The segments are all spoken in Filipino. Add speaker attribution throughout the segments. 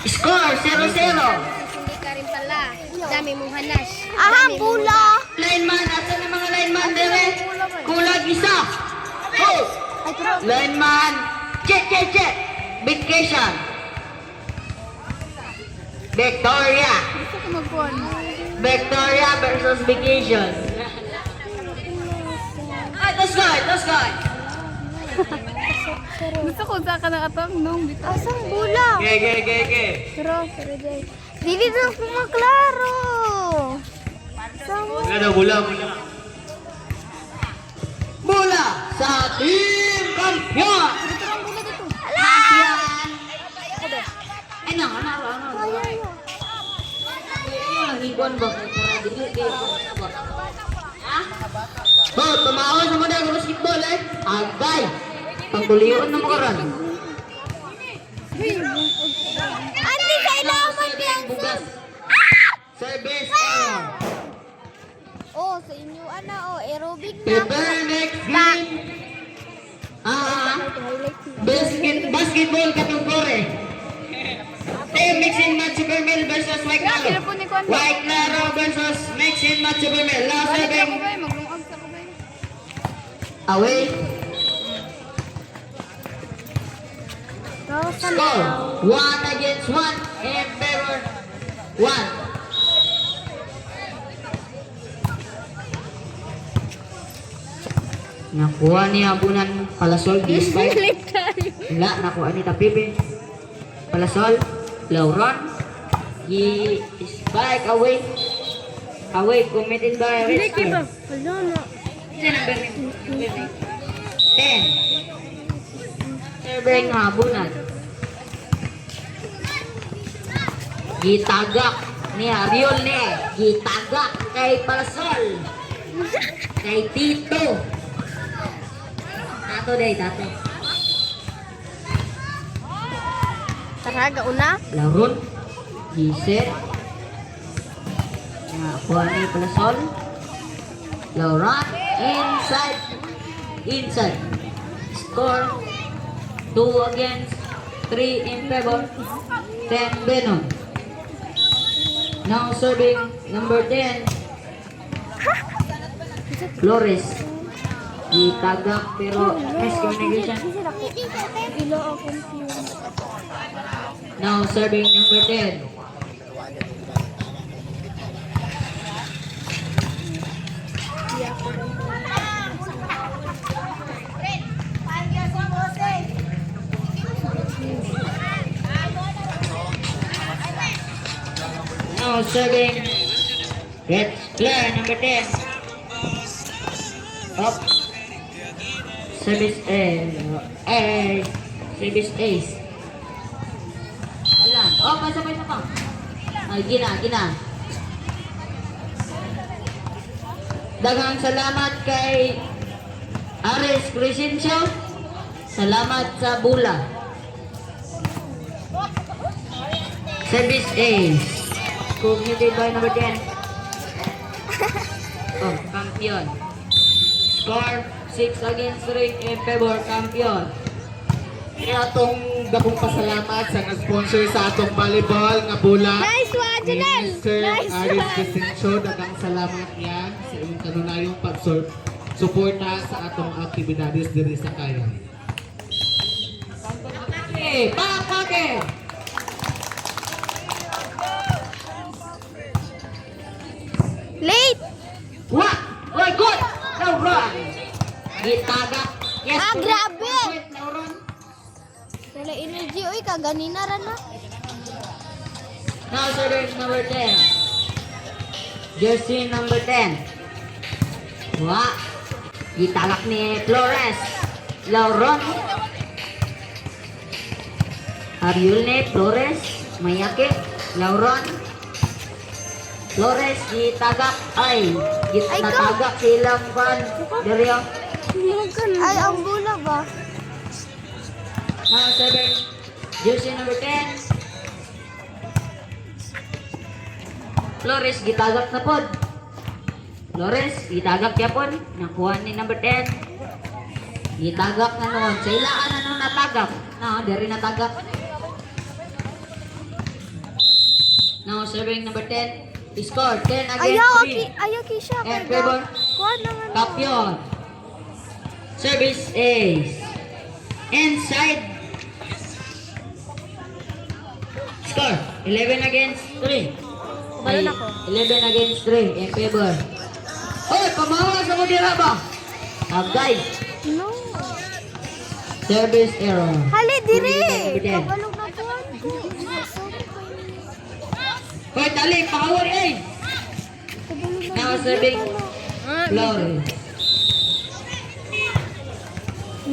Speaker 1: Score 0-0.
Speaker 2: Hindi ka rin pala. Dami mong hanas.
Speaker 3: Aha, bula.
Speaker 1: Lineman, asan ang mga lineman dire? Kulag isa. Hold.
Speaker 3: Ay, pero,
Speaker 1: Lineman, check. Vacation. Victoria.
Speaker 2: Gusto ko mag-phone.
Speaker 1: Victoria versus vacation. Ay, let's go.
Speaker 2: Gusto ko sa ka ng atong nung dito.
Speaker 3: asang bula?
Speaker 1: Okay.
Speaker 2: Pero day.
Speaker 3: Dili na ako maklaro. Asang
Speaker 1: Bola. Bola sa team kampiyon. Kampiyon. Ano? Ang ibon ba? Ha? Oh, tumaon sa mga basketball eh. Agay. Pangtuliyon na mo karon.
Speaker 3: Andi, kailangan yan.
Speaker 1: Bugas. Service.
Speaker 3: Oh, sa inyo, aerobic na.
Speaker 1: Prepare next game. Basketball katungkore. Team mixing match Super Mil versus White Claro. White Claro versus mixing match Super Mil. Last serving.
Speaker 2: Maglungag sa kubay.
Speaker 1: Away.
Speaker 3: Rosa
Speaker 1: Score 1-1 in favor 1. Nakuha ni Abunan Palasol di spike. Wala, nakuha ni Tapibe. Palasol, Lauron. Di spike away. Away, committed by Rizky.
Speaker 3: Wala na.
Speaker 1: 10. Serving Abunan. Gitagak ni Ariol ni. Gitagak kay Palasol. Kay Tito. Tato.
Speaker 3: Taraga, una.
Speaker 1: Lauron. Giset. Nakuha ni Palasol. Lauron. Inside. Score 2 against 3 in favor 10 Benon. Now serving number 10 Flores. Itagak pero miscommunication.
Speaker 3: Ilo ako confused.
Speaker 1: Now serving number 10 Now serving red player number 10 up service service ace ilan pasok pa ay gina daghang salamat kay Ares Crescencio, salamat sa bula. Service ace committed by number 10. Oh, kampiyon. Score 6 against 3 in favor kampiyon.
Speaker 4: Kaya atong dabong pasalamat sa nag-sponsor sa atong volleyball nga bola.
Speaker 3: Nice one,
Speaker 4: Ni
Speaker 3: Janelle!
Speaker 4: Mr.
Speaker 3: Nice
Speaker 4: Aris
Speaker 3: one!
Speaker 4: Crescencio, dagang salamat yan sa inyong kanunayong pag-suporta sa atong aktibidades diri sa kaya.
Speaker 1: Pakake!
Speaker 3: Late!
Speaker 1: What? Oy, good! No run! Gitagak. Yes.
Speaker 3: Grabe!
Speaker 1: No run.
Speaker 3: Wala energy, uy, kaganina rin na.
Speaker 1: Now serving number 10. Jersey number 10. Wah. Gitalak ni Flores. Lauron. Ariul ni Flores. Mayake. Lauron. Flores gitagak. Ay. Natagak silang kan. Dari ang.
Speaker 3: Ay, ang bula ba?
Speaker 1: Now serving jersey number 10. Flores gitagak na pod. Flores gitagak yapon. Nakuha ni number 10. Gitagak na noon. Sa ilaan na nung natagak. Na, dari natagak. Now serving number 10. Score 10 against
Speaker 3: Ayaw,
Speaker 1: 3.
Speaker 3: ayaw Kisha.
Speaker 1: And favor.
Speaker 3: Kuha naman.
Speaker 1: Tapyon. Service ace. Inside. Score 11 against 3.
Speaker 3: Balon ako.
Speaker 1: 11 against 3 in favor. Hoy, pamawa sa mo dira ba? Agay.
Speaker 3: No.
Speaker 1: Service error.
Speaker 3: Hali, dire.
Speaker 1: Number 10.
Speaker 3: Kabalog na buwan ko.
Speaker 1: Hoy, dali, power ace.
Speaker 3: Kabalog na
Speaker 1: Now serving Flores.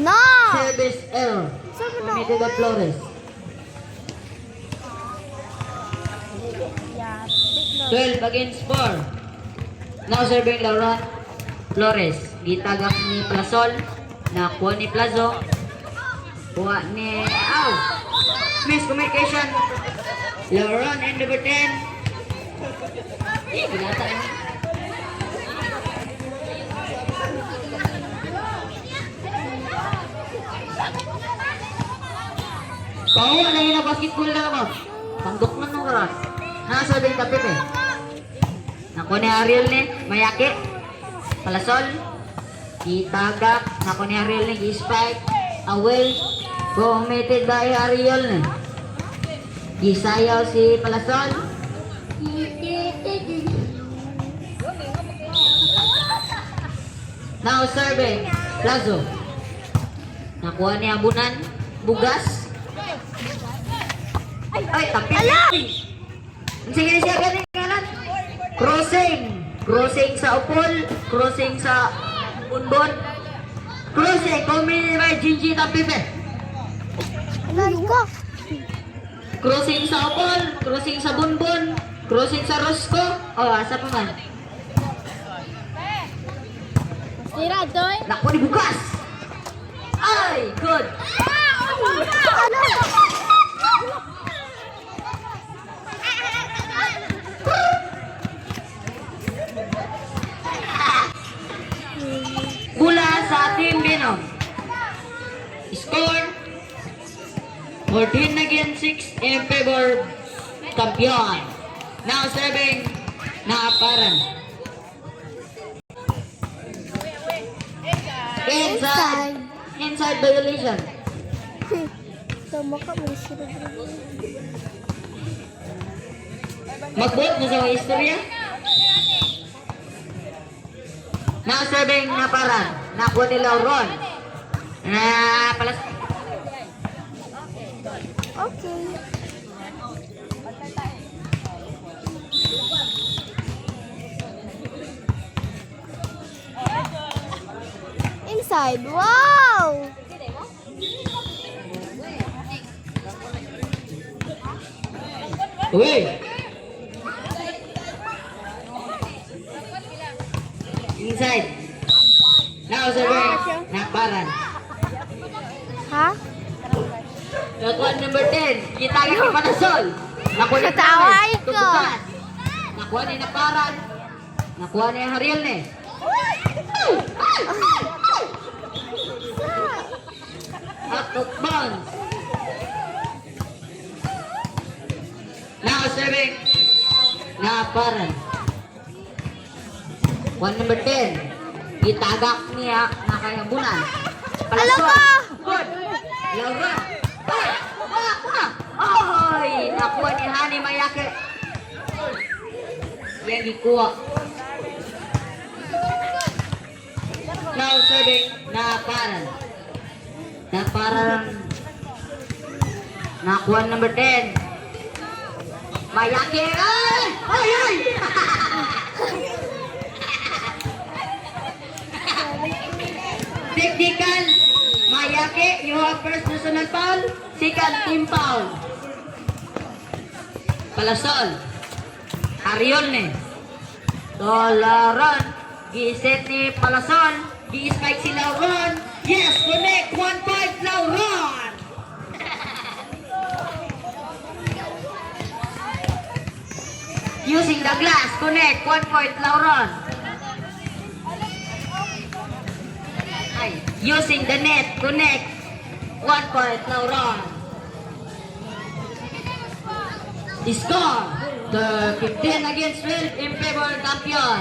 Speaker 3: No.
Speaker 1: Service error.
Speaker 3: Sabi na.
Speaker 1: Committed by Flores. 12 against 4. Now serving Lauron Flores. Gitagak ni Plasol. Nakuha ni Plazo. Kuha ni... Ow! Miscommunication. Lauron and number 10. Binata ni. Pahuwa na yun na basketball na mo. Pandok na nung karat. Nasa din tapip eh. Naku ni Ariel ni, mayaki. Palasol. Itagak. Naku ni Ariel ni, spike. Away. Committed by Ariel ni. Gisayaw si Palasol. Now serving. Plazo. Nakuha ni Abunan. Bugas. Ay, tapip. Sige siya ganun kanan. Crossing. Crossing sa upol. Crossing sa bunbon. Crossing. Committed by Gingy Tapipe.
Speaker 3: Ano ka?
Speaker 1: Crossing sa upol. Crossing sa bunbon. Crossing sa Rosco. Oh, asa pa man.
Speaker 2: Tira, Doy.
Speaker 1: Naku ni Bugas. Ay, good. Mula sa Team Binom. Score 14 against 6 in favor Kampiyon. Now serving Naaparan. Inside. Inside violation.
Speaker 3: Sama ka mo sila.
Speaker 1: Magbuot mo sa istorya. Now serving Naaparan. Nakuha ni Lauron. Palas.
Speaker 3: Okay. Inside. Wow!
Speaker 1: Uy! Inside. Now serving Naaparan.
Speaker 3: Ha?
Speaker 1: Nakuha number 10. Kita ni Panasol. Nakuha ni
Speaker 3: Nataway ko.
Speaker 1: Tubukan. Nakuha ni Naaparan. Nakuha ni Hariel ni. Out of bounds. Now serving Naaparan. One number 10. Itagak niya nakayabunan.
Speaker 3: Alam ko!
Speaker 1: Good. Laura. Ay, nakuha ni Hani Mayake. Yan ikuha. Now serving Naaparan. Naaparan. Nakuha number 10. Mayake. Ay! Ay! Ay! Technical. Mayake, you have first personal foul. Second team foul. Palasol. Ariol ni. Lauron. Gi-set ni Palasol. Gi-spike si Lauron. Yes, connect. 1-5 Lauron. Using the glass. Connect. 1 point Lauron. Ay, using the net. Connect. 1 point Lauron. Score. The 15 against 12 in favor of champion.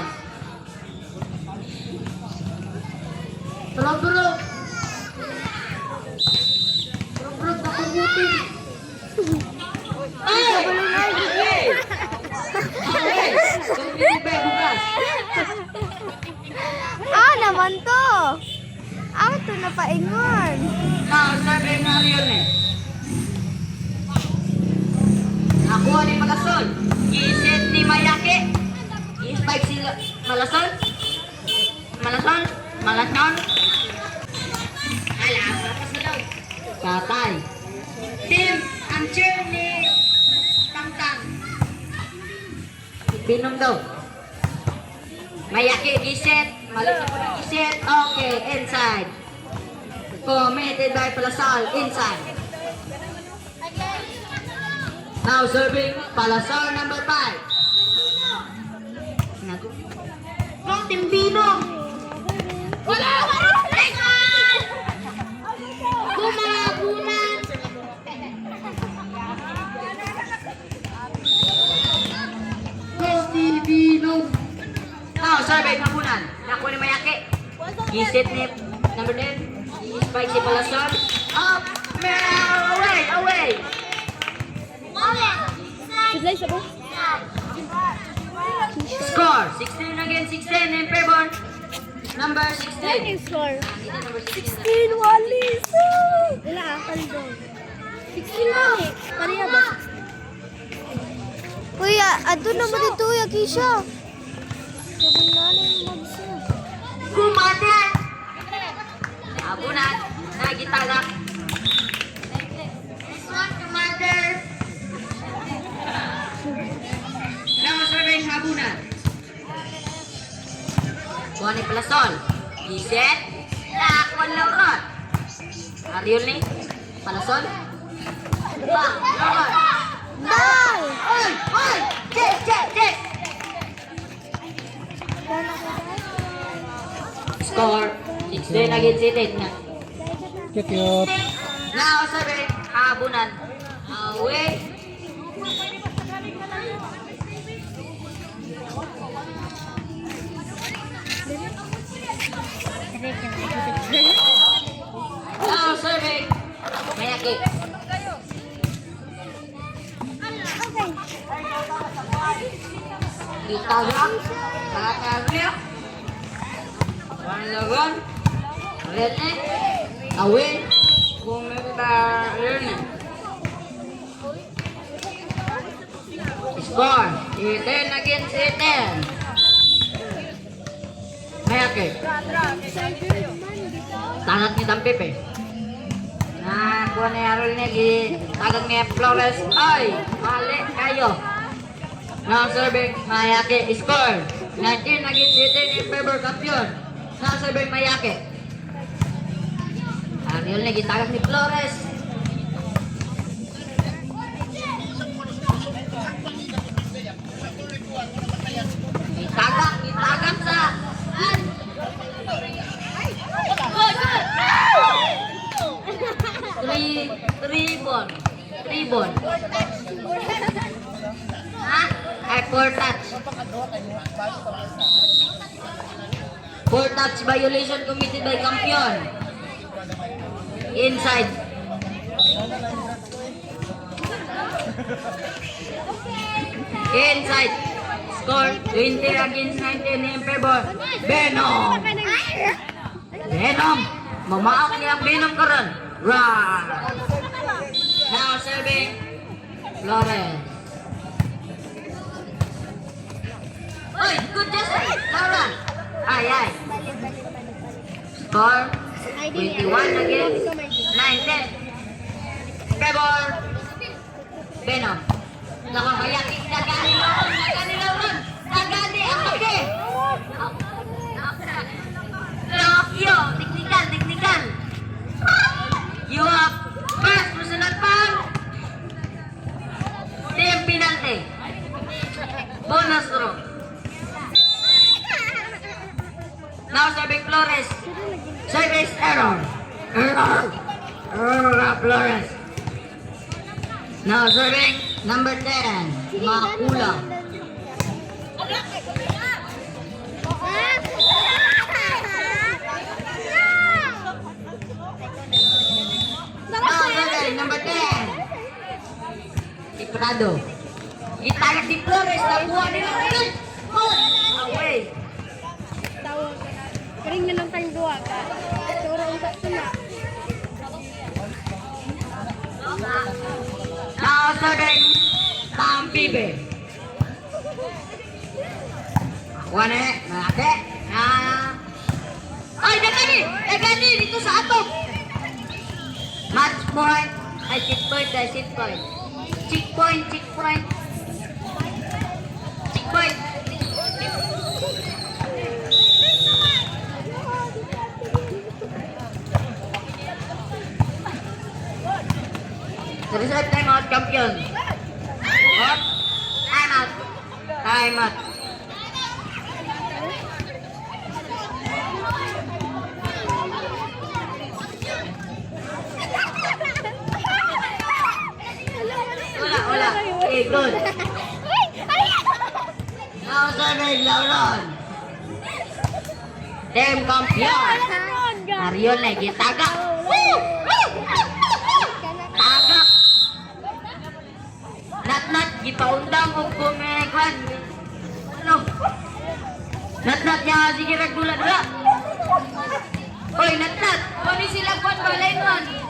Speaker 1: Bro. Nakabutin. Ay! Ay! Ay! Kumiti ba bukas?
Speaker 3: Ah, naman to. Ah, ito na paingon.
Speaker 1: Now, sabi nga yun eh. Nakuha ni Malasol. Iset ni Mayake. I-spike si Malasol. Malasol. Malasol. Ala, tapos na daw. Katay. Team, ang chair ni Tangtang. Binom daw. Mayake, iset. Malasol po ng iset. Okay, inside. Committed by Palasol, inside. Now serving Palasol number 5. Naku. Kung timbino. Wala! Kumabunan! Kung timbino. Now serving Habunan. Naku ni Mayake. Isit ni number 10. Spike si Palasol. Up! Away! Away! Score 16 against 16 in favor. Number 16.
Speaker 3: Score.
Speaker 1: Number 16.
Speaker 3: 16, Walis. Wala akal doon. 16 lang eh. Pareha ba? Kuya, ato naman ito, Yakisha. Sabi nga na yung magsa.
Speaker 1: Kumate! Abunan. Nagitagak. This one, Commander. Now serving Habunan. Kuha ni Palasol. Iset. Lakwan Lauron. Ariol ni Palasol. Bang! Lauron.
Speaker 3: Dal!
Speaker 1: Oy! Oy! Check! Check! Check! Score 16 against 18 na.
Speaker 4: Cute.
Speaker 1: Now serving Habunan. Away. Now serving Mayake. Itagak. Kakaglia. Panlagon. Rene. Away. Kumita Rene. Score 18 against 18. Mayake. Tangat ni Tampip eh. Nah, kuha ni Arol niya, tagang ni Flores. Ay, mali kayo. Now serving Mayake. Score 19 against 18 in favor champion. Now serving Mayake. Arol niya, gitagang ni Flores. Gitagak sa... Tribon. Ha? Ay, 4 touch. 4 touch violation committed by champion. Inside. Inside. Score 20 against 19 in favor. Venom. Venom. Mamaak niya ang Venom karon. Right. Now serving Flores. Oy, good just Laura. Ay. Score 21 against 19. Favor Venom. Nakakayaki. Nagani Laura. Nagani ang laki. Lokyo. Teknikal. You have first personal foul. Team penalty. Bonus throw. Now serving Flores. Service error. Error Flores. Now serving Number 10, Makula. Number 10, Iprado. Italag di Flores, nakuha nila. Away.
Speaker 3: Tawag ka na. Karing na lang tayong duwa ka. Sura ang tatlo na.
Speaker 1: Now, third, Tampibe. Ako na eh, malaki. Ay, nagani dito sa ato. Match point, ay check point. Check point. Reset time out, champion. What? Time out. Wala. Okay, good. Now, third, Lauron. Team champion. Marion na, gitagak. Tagak. Nat, gipaundang kung kumekwan. Ano? Nat niya, sige ragdula-dula. Hoy, Nat. Kung sila kwan balay nun.